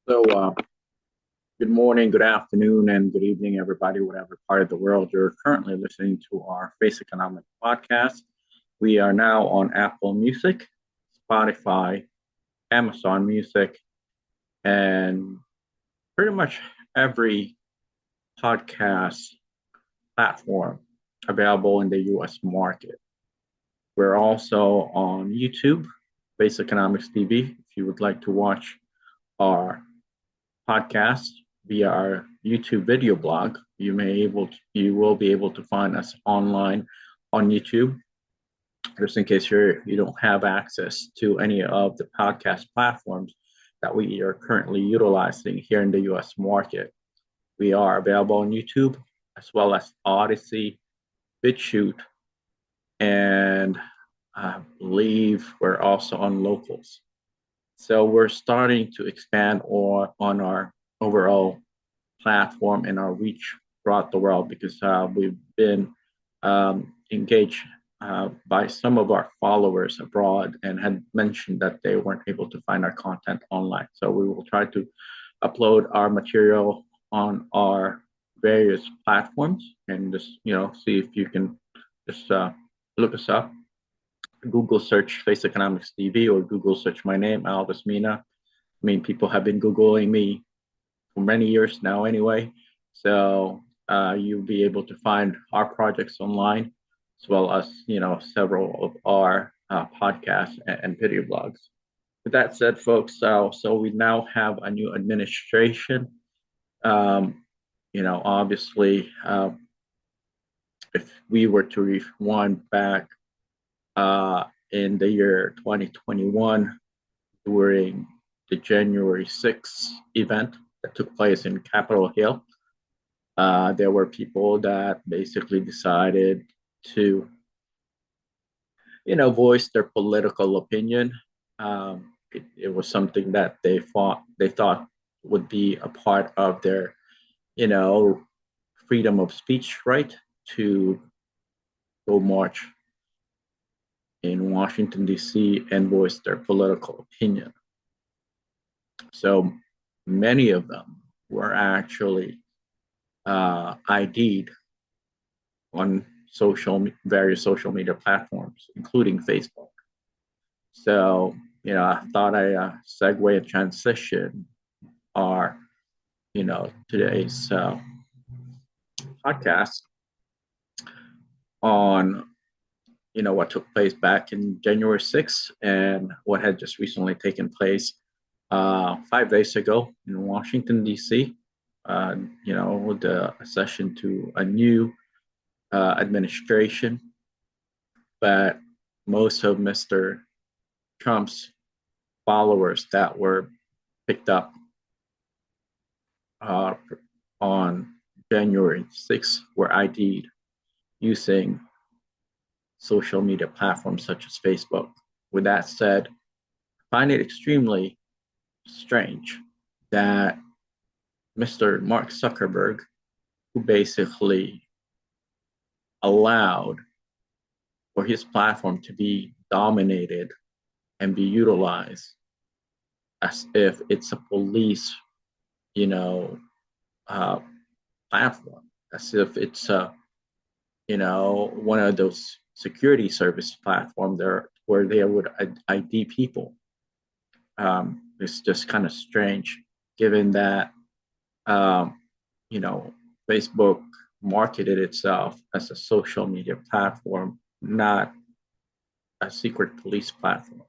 So, good morning, good afternoon, and good evening, everybody, whatever part of the world you're currently listening to our Face Economic podcast. We are now on Apple Music, Spotify, Amazon Music, and pretty much every podcast platform available in the US market. We're also on YouTube, Face Economics TV, if you would like to watch our podcast via our YouTube video blog. You will be able to find us online on YouTube. Just in case you don't have access to any of the podcast platforms that we are currently utilizing here in the US market. We are available on YouTube as well as Odyssey, BitChute, and I believe we're also on Locals. So we're starting to expand on our overall platform and our reach throughout the world because we've been engaged by some of our followers abroad and had mentioned that they weren't able to find our content online. So we will try to upload our material on our various platforms and just see if you can just look us up. Google search Face Economics TV or Google search my name, Alvis Mina. I mean, people have been Googling me for many years now anyway. So you'll be able to find our projects online, as well as, several of our podcasts and video blogs. With that said, folks, so we now have a new administration. Obviously, if we were to rewind back in the year 2021 during the January 6th event that took place in Capitol Hill, there were people that basically decided to, voice their political opinion. It was something that they thought would be a part of their, you know, freedom of speech right to go march in Washington, D.C. and voice their political opinion. So many of them were actually ID'd on various social media platforms, including Facebook. So, I thought I segue and transition our, today's podcast on, what took place back in January 6th and what had just recently taken place 5 days ago in Washington, D.C. The accession to a new administration, but most of Mr. Trump's followers that were picked up uh, on January 6th were ID'd using social media platforms such as Facebook. With that said, I find it extremely strange that Mr. Mark Zuckerberg, who basically allowed for his platform to be dominated and be utilized as if it's a police, you know, uh, platform, as if it's one of those security service platform there where they would ID people. It's just kind of strange, given that um, you know Facebook marketed itself as a social media platform, not a secret police platform,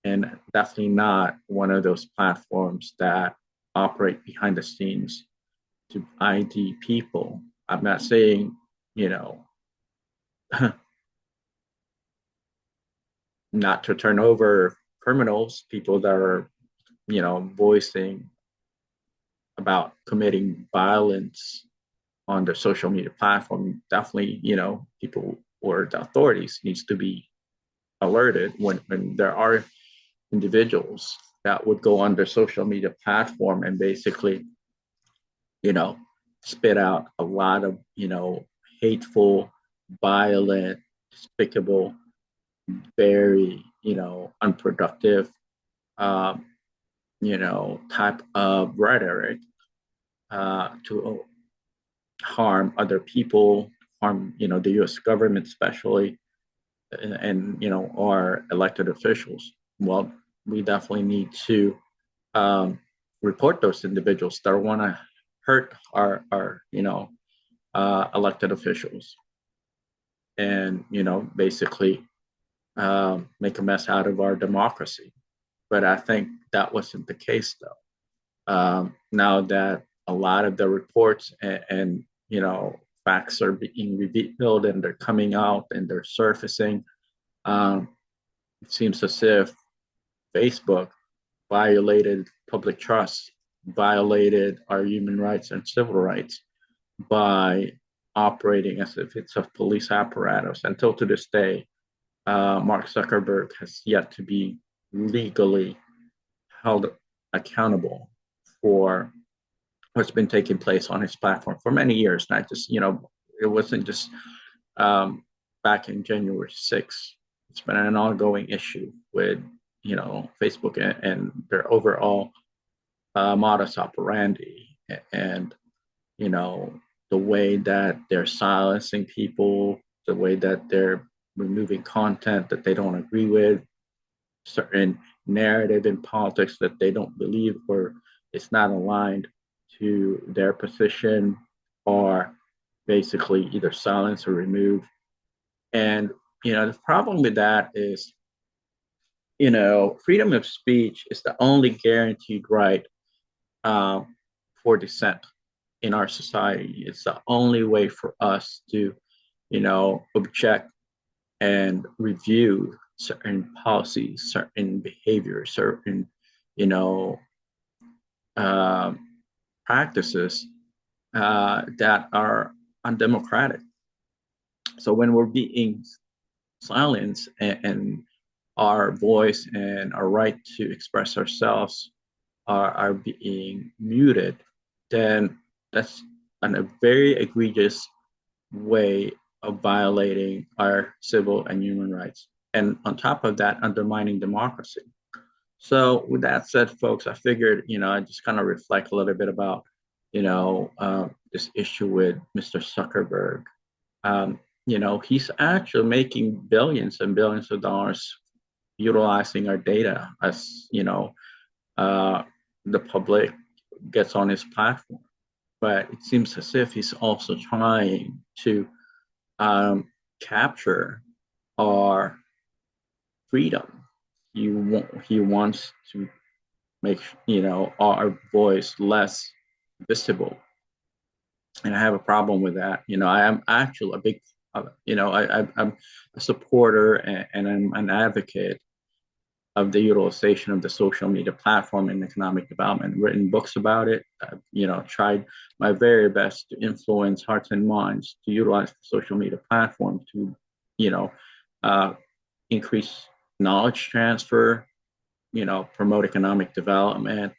and definitely not one of those platforms that operate behind the scenes to ID people. I'm not saying, you know, not to turn over criminals, people that are, voicing about committing violence on the social media platform. Definitely, people or the authorities needs to be alerted when there are individuals that would go on their social media platform and basically, you know, spit out a lot of, hateful, violent, despicable, very, unproductive, um, type of rhetoric to harm other people, harm, the U.S. government especially, and our elected officials. Well, we definitely need to um, report those individuals that want to hurt our elected officials, and basically make a mess out of our democracy. But I think that wasn't the case, though. Now that a lot of the reports and facts are being revealed and they're coming out and they're surfacing, um, it seems as if Facebook violated public trust, violated our human rights and civil rights by operating as if it's a police apparatus. Until to this day, Mark Zuckerberg has yet to be legally held accountable for what's been taking place on his platform for many years. Not just, it wasn't just um, back in January 6th. It's been an ongoing issue with, Facebook and their overall modus operandi, and, you know, the way that they're silencing people, the way that they're removing content that they don't agree with, certain narrative in politics that they don't believe or it's not aligned to their position, or basically either silence or remove. And the problem with that is, freedom of speech is the only guaranteed right um, for dissent in our society. It's the only way for us to, object and review certain policies, certain behaviors, certain, you know, um, practices that are undemocratic. So when we're being silenced and our voice and our right to express ourselves are being muted, then that's a very egregious way of violating our civil and human rights. And on top of that, undermining democracy. So, with that said, folks, I figured, I just kind of reflect a little bit about, this issue with Mr. Zuckerberg. He's actually making billions and billions of dollars utilizing our data as, uh, the public gets on his platform. But it seems as if he's also trying to capture our freedom. He wants to make our voice less visible, and I have a problem with that. I am actually a big, I'm a supporter and I'm an advocate of the utilization of the social media platform in economic development. Written books about it. I've, tried my very best to influence hearts and minds to utilize the social media platform to, you know, uh, increase knowledge transfer, promote economic development,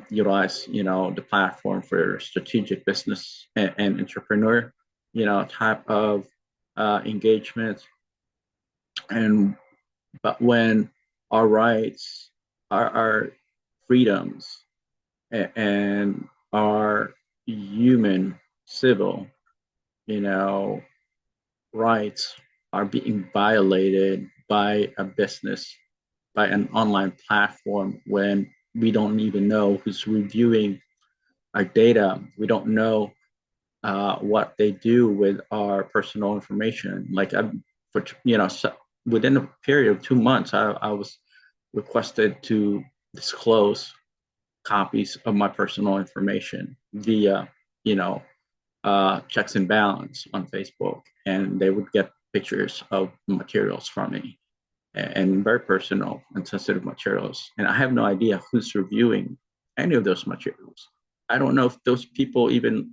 utilize, the platform for strategic business and entrepreneur, type of engagement. And but when our rights, our freedoms, and our human civil, you know, rights are being violated by a business, by an online platform, when we don't even know who's reviewing our data. We don't know what they do with our personal information. Like, so within a period of 2 months, I was requested to disclose copies of my personal information via, you know, checks and balance on Facebook, and they would get pictures of materials from me, and very personal and sensitive materials. And I have no idea who's reviewing any of those materials. I don't know if those people even,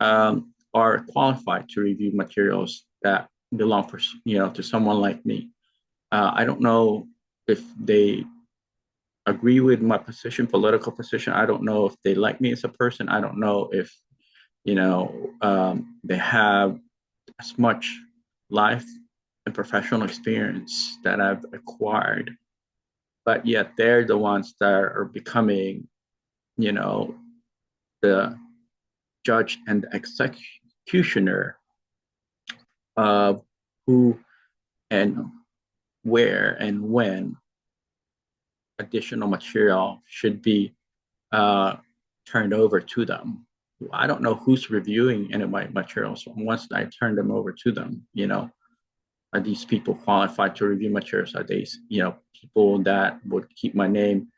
are qualified to review materials that belong for, to someone like me. I don't know if they agree with my position, political position. I don't know if they like me as a person. I don't know if, they have as much life and professional experience that I've acquired but yet they're the ones that are becoming, you know, the judge and executioner of who and where and when additional material should be uh, turned over to them. I don't know who's reviewing any of my materials. Once I turn them over to them, are these people qualified to review materials? Are they, people that would keep my name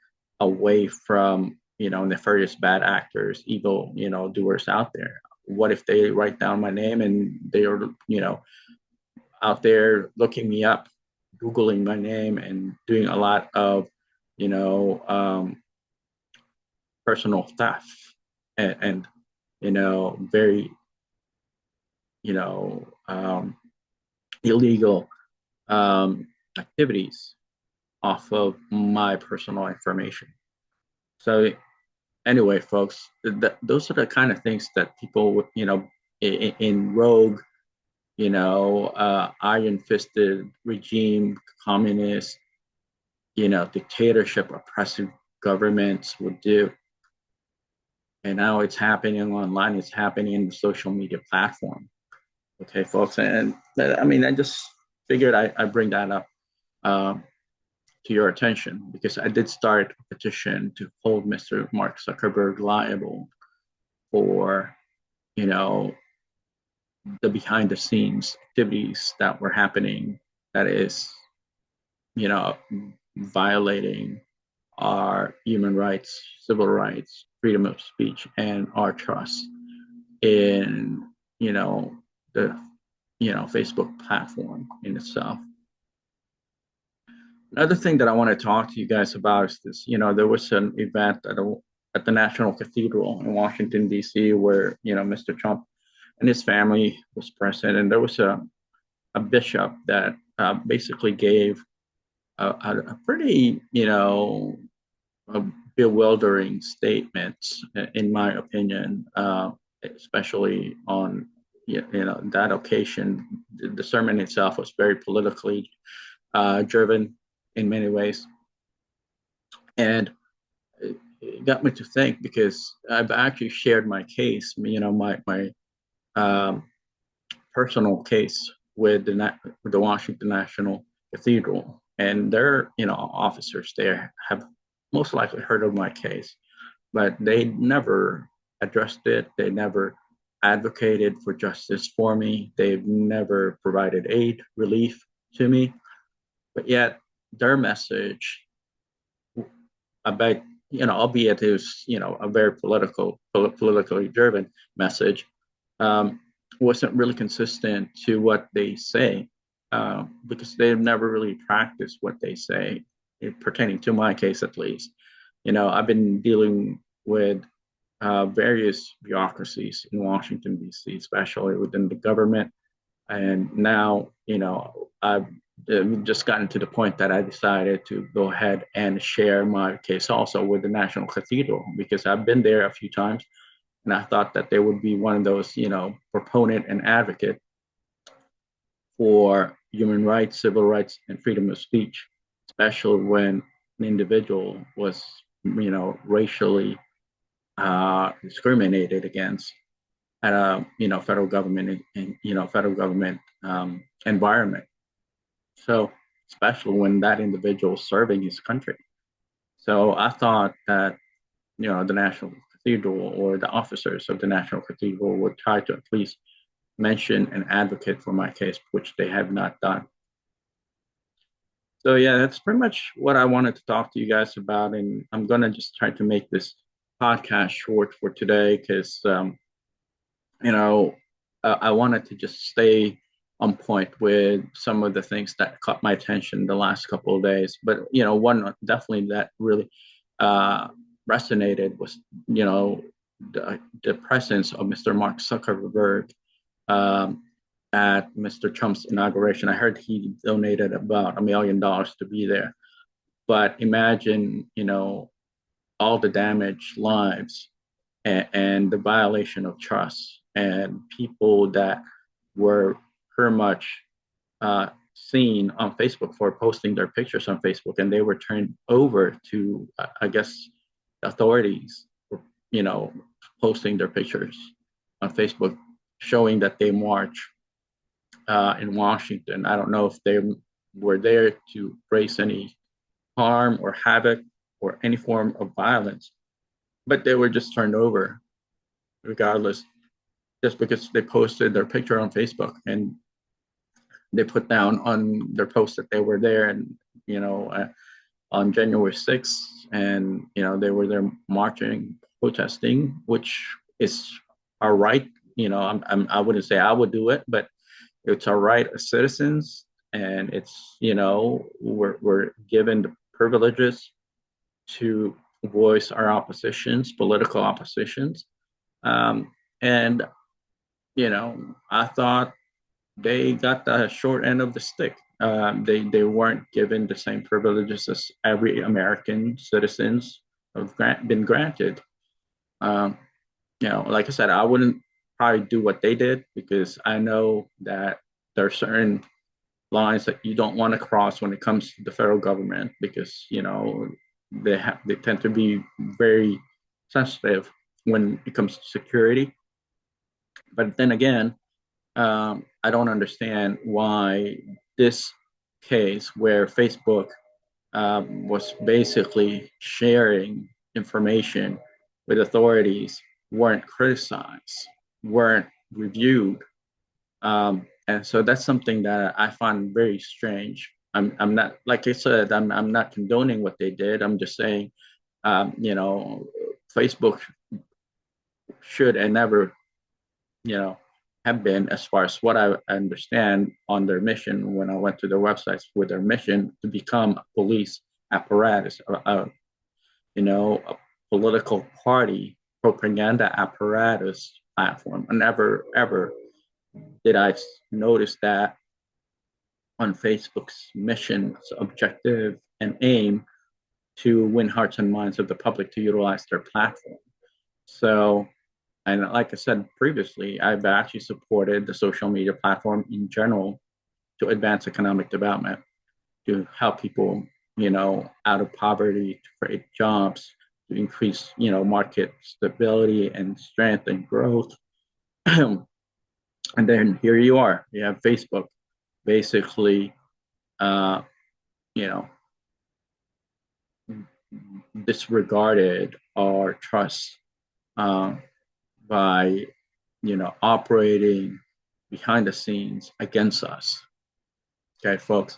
away from, nefarious bad actors, evil, doers out there? What if they write down my name and they are, out there looking me up, Googling my name and doing a lot of, you know, um, personal theft and very, you know, um, illegal activities off of my personal information. So anyway, folks, those are the kind of things that people, in rogue, iron-fisted regime, communist, dictatorship, oppressive governments would do. And now it's happening online. It's happening in the social media platform. Okay, folks. And I mean, I just figured I bring that up um, to your attention because I did start a petition to hold Mr. Mark Zuckerberg liable for, you know, the behind the scenes activities that were happening that is, you know, violating our human rights, civil rights, freedom of speech, and our trust in, the, Facebook platform in itself. Another thing that I want to talk to you guys about is this. There was an event at the National Cathedral in Washington, D.C., where, Mr. Trump and his family was present. And there was a bishop that basically gave a pretty, a bewildering statement, in my opinion, especially on, that occasion. The sermon itself was very politically driven in many ways. And it got me to think because I've actually shared my case, my um, personal case with the Washington National Cathedral, and their officers there have most likely heard of my case, but they never addressed it. They never advocated for justice for me. They've never provided aid, relief to me. But yet, their message about, albeit it was, a very politically driven message, um, wasn't really consistent to what they say, because they've never really practiced what they say, pertaining to my case at least. I've been dealing with various bureaucracies in Washington, D.C., especially within the government. And now, I've just gotten to the point that I decided to go ahead and share my case also with the National Cathedral because I've been there a few times and I thought that they would be one of those, proponent and advocate for human rights, civil rights, and freedom of speech, especially when an individual was, racially discriminated against at a, federal government and, federal government environment. So, especially when that individual is serving his country. So I thought that, the National Cathedral or the officers of the National Cathedral would try to at least mention and advocate for my case, which they have not done. So yeah, that's pretty much what I wanted to talk to you guys about. And I'm going to just try to make this podcast short for today because, I wanted to just stay on point with some of the things that caught my attention the last couple of days. But, one definitely that really resonated was, the presence of Mr. Mark Zuckerberg um, at Mr. Trump's inauguration. I heard he donated about $1 million to be there. But imagine, all the damaged lives and the violation of trust and people that were pretty much seen on Facebook for posting their pictures on Facebook, and they were turned over to, I guess, authorities for, posting their pictures on Facebook, showing that they march in Washington. I don't know if they were there to raise any harm or havoc or any form of violence, but they were just turned over regardless, just because they posted their picture on Facebook and they put down on their post that they were there, and on January 6th, and they were there marching, protesting, which is our right. I wouldn't say I would do it, but it's our right as citizens, and it's we're given the privileges to voice our oppositions, political oppositions, and I thought they got the short end of the stick. They weren't given the same privileges as every American citizens have been granted. Um, like I said, I wouldn't probably do what they did, because I know that there are certain lines that you don't want to cross when it comes to the federal government, because they tend to be very sensitive when it comes to security. But then again, I don't understand why this case, where Facebook was basically sharing information with authorities, weren't criticized, weren't reviewed. And so that's something that I find very strange. I'm not, like I said, I'm not condoning what they did. I'm just saying, Facebook should and never, you know, have been, as far as what I understand, on their mission. When I went to their websites, with their mission to become a police apparatus, a political party propaganda apparatus platform. And never ever did I notice that on Facebook's mission, objective, and aim to win hearts and minds of the public to utilize their platform. So, and like I said previously, I've actually supported the social media platform in general to advance economic development, to help people, out of poverty, to create jobs, to increase, market stability and strength and growth. And then here you are, you have Facebook basically, uh, you know, disregarded our trust, um, by, operating behind the scenes against us. Okay, folks.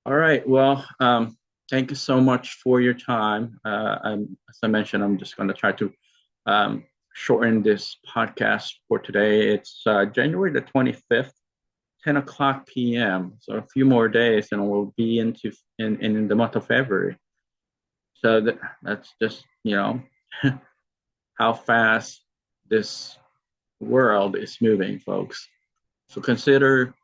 All right. Well, thank you so much for your time. As I mentioned, I'm just going to try to shorten this podcast for today. It's January the 25th, 10 o'clock p.m. So a few more days, and we'll be in the month of February. So that's just, how fast this world is moving, folks. So consider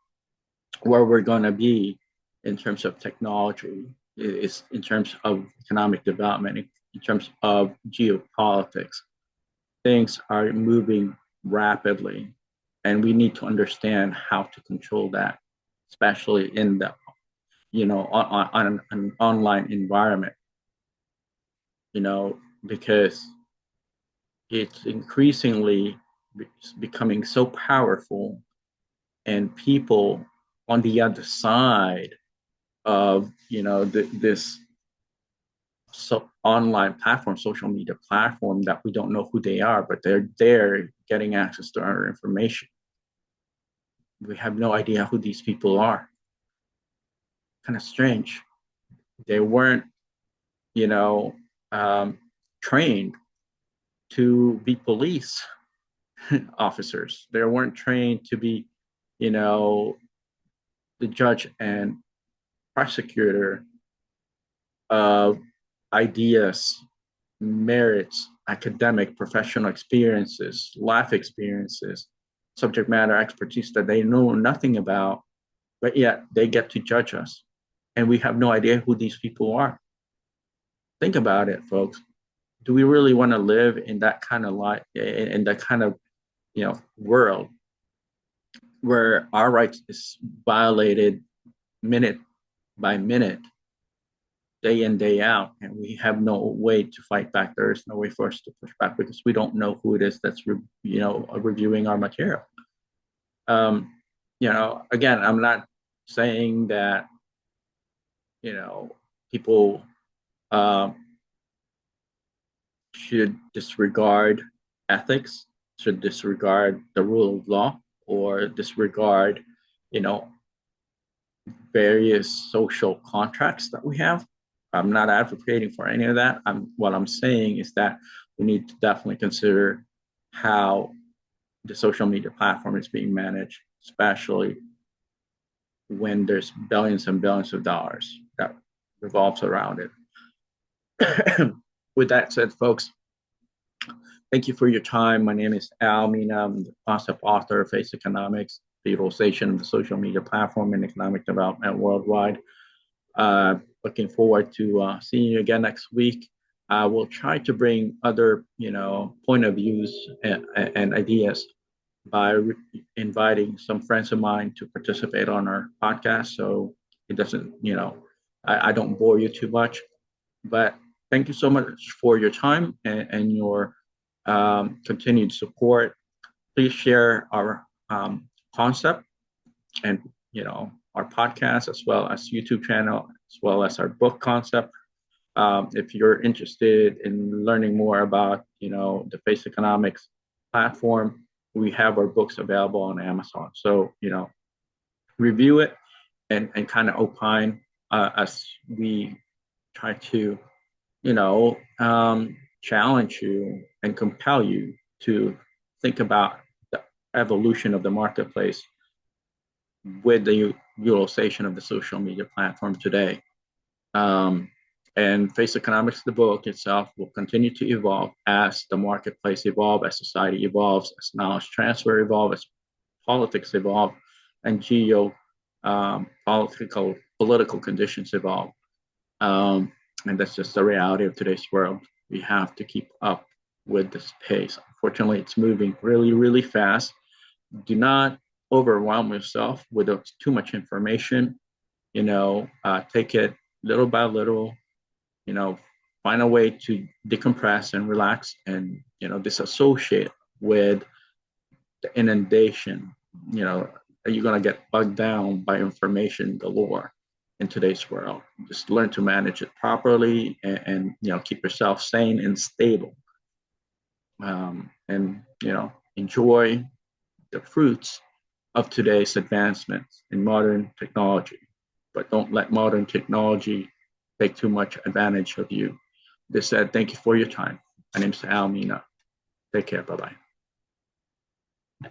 where we're going to be in terms of technology, is in terms of economic development, in terms of geopolitics. Things are moving rapidly, and we need to understand how to control that, especially in the, on an online environment, because it's increasingly becoming so powerful, and people on the other side of this online platform, social media platform, that we don't know who they are, but they're there getting access to our information. We have no idea who these people are. Kind of strange. They weren't, trained to be police officers. They weren't trained to be, the judge and prosecutor of ideas, merits, academic, professional experiences, life experiences, subject matter expertise that they know nothing about, but yet they get to judge us. And we have no idea who these people are. Think about it, folks. Do we really want to live in that kind of life, in that kind of, world, where our rights is violated minute by minute, day in, day out, and we have no way to fight back. There is no way for us to push back because we don't know who it is that's reviewing our material. Um, again, I'm not saying that people um, should disregard ethics, should disregard the rule of law, or disregard, you know, various social contracts that we have. I'm not advocating for any of that. What I'm saying is that we need to definitely consider how the social media platform is being managed, especially when there's billions and billions of dollars that revolves around it. With that said, folks, thank you for your time. My name is Al Mina. I'm the concept author of Face Economics, the utilization of the social media platform in economic development worldwide. Looking forward to seeing you again next week. We'll try to bring other, point of views and ideas by inviting some friends of mine to participate on our podcast. So it doesn't, I don't bore you too much. But thank you so much for your time and your continued support. Please share our concept and our podcast as well as YouTube channel as well as our book concept. If you're interested in learning more about the Face Economics platform, we have our books available on Amazon. So review it and kind of opine as we try to challenge you and compel you to think about the evolution of the marketplace with the utilization of the social media platform today. And Face Economics, the book itself, will continue to evolve as the marketplace evolves, as society evolves, as knowledge transfer evolves, as politics evolve, and political conditions evolve. And that's just the reality of today's world. We have to keep up with this pace. Unfortunately, it's moving really, really fast. Do not overwhelm yourself with too much information. Take it little by little. Find a way to decompress and relax and disassociate with the inundation. You're gonna get bogged down by information galore in today's world. Just learn to manage it properly and keep yourself sane and stable. And enjoy the fruits of today's advancements in modern technology. But don't let modern technology take too much advantage of you. This said, thank you for your time. My name is Al Mina. Take care. Bye-bye.